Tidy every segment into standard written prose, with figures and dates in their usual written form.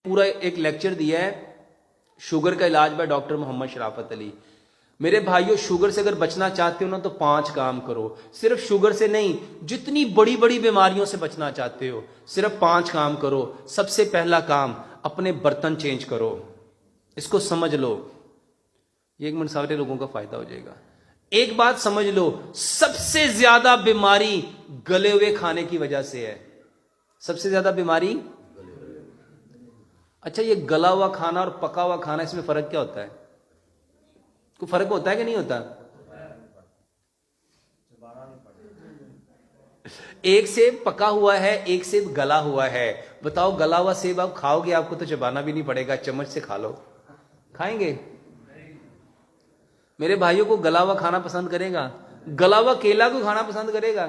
पूरा एक लेक्चर दिया है शुगर का इलाज बाय डॉक्टर मोहम्मद शराफत अली। मेरे भाइयों, शुगर से अगर बचना चाहते हो ना तो 5 काम करो। सिर्फ शुगर से नहीं, जितनी बड़ी बड़ी बीमारियों से बचना चाहते हो सिर्फ 5 काम करो। सबसे पहला काम, अपने बर्तन चेंज करो। इसको समझ लो, ये 1 मिनट सारे लोगों का फायदा हो जाएगा। एक बात समझ लो, सबसे ज्यादा बीमारी गले हुए खाने की वजह से है। सबसे ज्यादा बीमारी। अच्छा, ये गला हुआ खाना और पका हुआ खाना, इसमें फर्क क्या होता है? कोई फर्क होता है कि नहीं होता? एक सेब पका हुआ है, एक सेब गला हुआ है। बताओ, गला हुआ सेब आप खाओगे, आपको तो चबाना भी नहीं पड़ेगा, चम्मच से खा लो। खाएंगे? मेरे भाइयों को गला हुआ खाना पसंद करेगा? गला हुआ केला को खाना पसंद करेगा?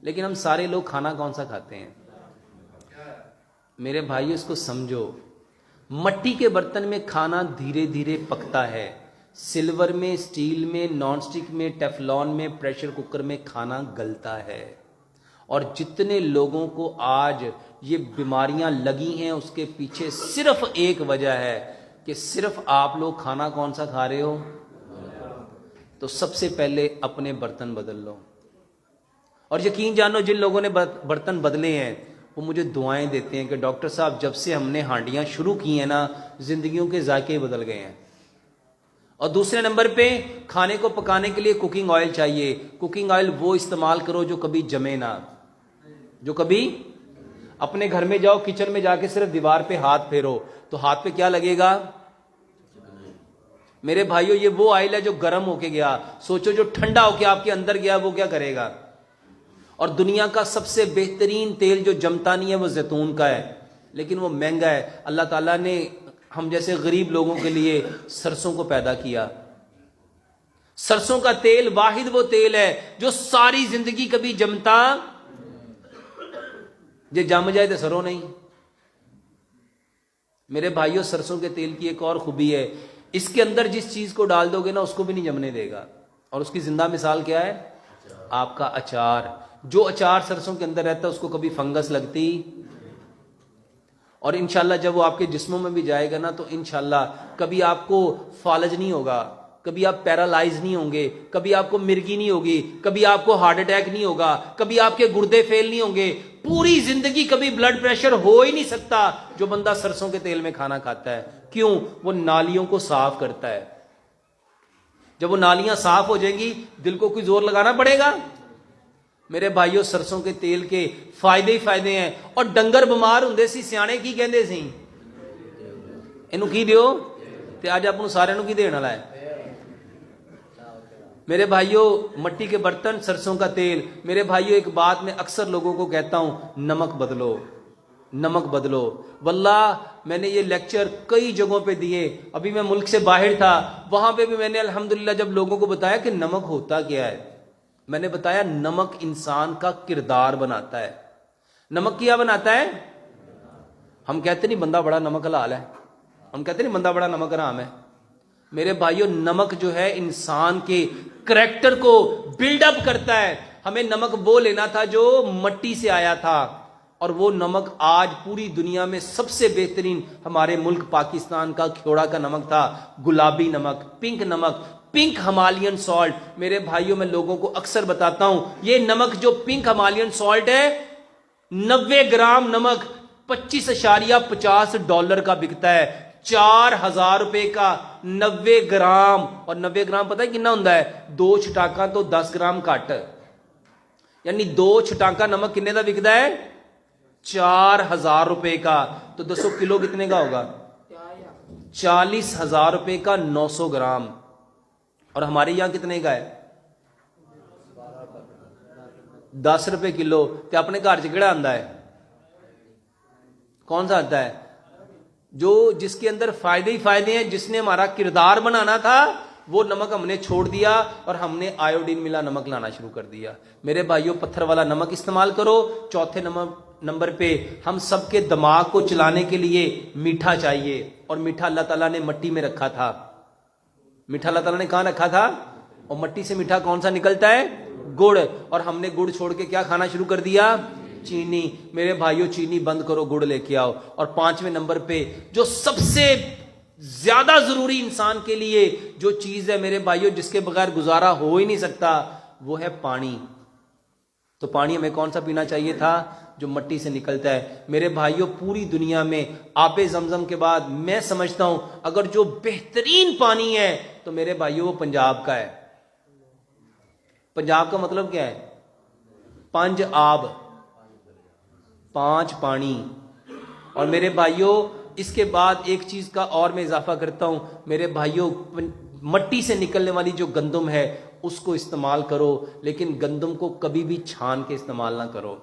लेकिन हम सारे लोग खाना कौन सा खाते हैं? मेरे भाइयों, इसको समझो, मट्टी के बर्तन में खाना धीरे धीरे पकता है। सिल्वर में, स्टील में, नॉन स्टिक में, टेफलॉन में, प्रेशर कुकर में खाना गलता है। और जितने लोगों को आज ये बीमारियां लगी हैं, उसके पीछे सिर्फ एक वजह है कि सिर्फ आप लोग खाना कौन सा खा रहे हो। तो सबसे पहले अपने बर्तन बदल लो। और यकीन जानो, जिन लोगों ने बर्तन बदले हैं वो मुझे दुआएं देते हैं कि डॉक्टर साहब, जब से हमने हांडियां शुरू की हैं ना, जिंदगियों के जायके बदल गए हैं। और दूसरे नंबर पे, खाने को पकाने के लिए कुकिंग ऑयल चाहिए। कुकिंग ऑयल वो इस्तेमाल करो जो कभी जमे ना, जो कभी। अपने घर में जाओ, किचन में जाके सिर्फ दीवार पे हाथ फेरो तो हाथ पे क्या लगेगा? मेरे भाइयों, ये वो ऑयल है जो गर्म होके गया। सोचो, जो ठंडा होके आपके अंदर गया वो क्या करेगा? और दुनिया का सबसे बेहतरीन तेल जो जमता नहीं है वो जैतून का है, लेकिन वो महंगा है। अल्लाह ताला ने हम जैसे गरीब लोगों के लिए सरसों को पैदा किया। सरसों का तेल वाहिद वो तेल है जो सारी जिंदगी कभी जमता, जे जम जाए तो सरो नहीं। मेरे भाइयों, सरसों के तेल की एक और खूबी है, इसके अंदर जिस चीज को डाल दोगे ना उसको भी नहीं जमने देगा। और उसकी जिंदा मिसाल क्या है? आपका अचार। जो अचार सरसों के अंदर रहता है उसको कभी फंगस लगती। और इंशाल्लाह जब वो आपके जिस्मों में भी जाएगा ना तो इंशाल्लाह कभी आपको फालज नहीं होगा, कभी आप पैरालाइज नहीं होंगे, कभी आपको मिर्गी नहीं होगी, कभी आपको हार्ट अटैक नहीं होगा, कभी आपके गुर्दे फेल नहीं होंगे। पूरी जिंदगी कभी ब्लड प्रेशर हो ही नहीं सकता जो बंदा सरसों के तेल में खाना खाता है। क्यों? वो नालियों को साफ करता है। जब वो नालियां साफ हो जाएंगी, दिल को कोई जोर लगाना पड़ेगा? मेरे भाइयों, सरसों के तेल के फायदे ही फायदे हैं। और डंगर बीमार हुंदे सी, सियाणे की कहंदे सी, इनू की दियो, ते आज आपनू सारे नू की देण वाला है। मेरे भाइयों, मट्टी के बर्तन, सरसों का तेल। मेरे भाइयों, एक बात मैं अक्सर लोगों को कहता हूं, नमक बदलो, नमक बदलो। वल्लाह मैंने ये लेक्चर कई जगहों पे दिए। अभी मैं मुल्क से बाहर था, वहां पे भी मैंने अल्हम्दुलिल्लाह जब लोगों को बताया कि नमक होता क्या है, मैंने बताया नमक इंसान का किरदार बनाता है। नमक क्या बनाता है? हम कहते नहीं बंदा बड़ा नमक हलाल है, हम कहते नहीं बंदा बड़ा नमक हराम है। मेरे भाइयों, नमक जो है इंसान के करैक्टर को बिल्डअप करता है। हमें नमक वो लेना था जो मट्टी से आया था, और वो नमक आज पूरी दुनिया में सबसे बेहतरीन हमारे मुल्क पाकिस्तान का ख्योड़ा का नमक था, गुलाबी नमक, पिंक नमक, पिंक हिमालयन सॉल्ट। मेरे भाइयों, मैं लोगों को अक्सर बताता हूं, ये नमक जो पिंक हिमालयन सॉल्ट है, 90 ग्राम नमक $25.50 का बिकता है। 4000 रुपए का 90 ग्राम। और 90 ग्राम पता है कितना होता है? 2 छटाका तो 10 ग्राम घट, यानी 2 छटाका नमक कितने का बिकता है? 4000 रुपए का। तो 200 किलो कितने का होगा? 40,000 रुपए का 900 ग्राम। और हमारे यहां कितने का है? 10 रुपए किलो। तो अपने घर च केड़ा आंदा है? कौन सा आता है? जो जिसके अंदर फायदे ही फायदे हैं। जिसने हमारा किरदार बनाना था वो नमक हमने छोड़ दिया और हमने आयोडीन मिला नमक लाना शुरू कर दिया। मेरे भाइयों, पत्थर वाला नमक इस्तेमाल करो। चौथे नंबर पे, हम सबके दिमाग को चलाने के लिए मीठा चाहिए, और मीठा अल्लाह ताला ने मट्टी में रखा था। मीठा अल्लाह ताला ने कहां रखा था? और मट्टी से मीठा कौन सा निकलता है? گڑ، اور ہم نے گڑ چھوڑ کے کیا کھانا شروع کر دیا؟ چینی۔ میرے بھائیوں چینی بند کرو، گڑ لے کے آؤ۔ اور 5ویں نمبر پہ جو سب سے زیادہ ضروری انسان کے لیے جو چیز ہے میرے بھائیوں، جس کے بغیر گزارا ہو ہی نہیں سکتا، وہ ہے پانی۔ تو پانی ہمیں کون سا پینا چاہیے تھا؟ جو مٹی سے نکلتا ہے۔ میرے بھائیوں پوری دنیا میں آب زمزم کے بعد میں سمجھتا ہوں اگر جو بہترین پانی ہے تو میرے بھائیوں وہ پنجاب کا ہے۔ پنجاب کا مطلب کیا ہے؟ 5 آب، 5 پانی۔ اور میرے بھائیوں اس کے بعد ایک چیز کا اور میں اضافہ کرتا ہوں، میرے بھائیوں مٹی سے نکلنے والی جو گندم ہے اس کو استعمال کرو، لیکن گندم کو کبھی بھی چھان کے استعمال نہ کرو۔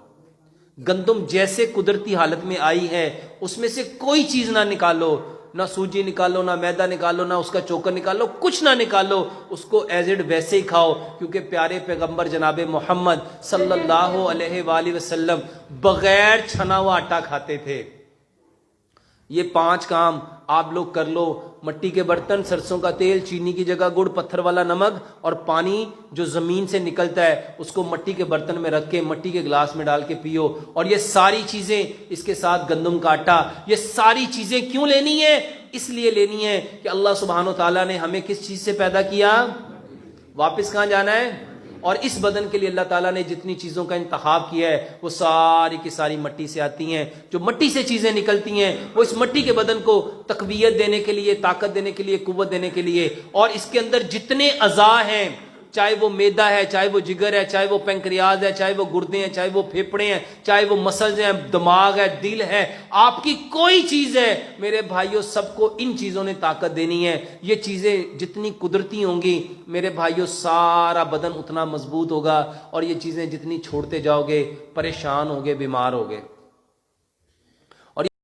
گندم جیسے قدرتی حالت میں آئی ہے اس میں سے کوئی چیز نہ نکالو، نہ سوجی نکالو، نہ میدا نکالو، نہ اس کا چوکر نکالو، کچھ نہ نکالو، اس کو ایز اٹ ویسے ہی کھاؤ، کیونکہ پیارے پیغمبر جناب محمد صلی اللہ علیہ وآلہ وسلم بغیر چھنا ہوا آٹا کھاتے تھے۔ یہ 5 کام آپ لوگ کر لو، مٹی کے برتن، سرسوں کا تیل، چینی کی جگہ گڑ، پتھر والا نمک، اور پانی جو زمین سے نکلتا ہے اس کو مٹی کے برتن میں رکھ کے مٹی کے گلاس میں ڈال کے پیو۔ اور یہ ساری چیزیں اس کے ساتھ گندم کا آٹا، یہ ساری چیزیں کیوں لینی ہے؟ اس لیے لینی ہے کہ اللہ سبحانہ و تعالیٰ نے ہمیں کس چیز سے پیدا کیا؟ واپس کہاں جانا ہے؟ اور اس بدن کے لیے اللہ تعالیٰ نے جتنی چیزوں کا انتخاب کیا ہے وہ ساری کی ساری مٹی سے آتی ہیں۔ جو مٹی سے چیزیں نکلتی ہیں وہ اس مٹی کے بدن کو تقویت دینے کے لیے، طاقت دینے کے لیے، قوت دینے کے لیے، اور اس کے اندر جتنے اعضاء ہیں، چاہے وہ میدا ہے، چاہے وہ جگر ہے، چاہے وہ پینکریاز ہے، چاہے وہ گردے ہیں، چاہے وہ پھیپھڑے ہیں، چاہے وہ مسلز ہیں، دماغ ہے، دل ہے، آپ کی کوئی چیز ہے میرے بھائیوں، سب کو ان چیزوں نے طاقت دینی ہے۔ یہ چیزیں جتنی قدرتی ہوں گی میرے بھائیوں سارا بدن اتنا مضبوط ہوگا، اور یہ چیزیں جتنی چھوڑتے جاؤ گے پریشان ہوگے، بیمار ہوگے۔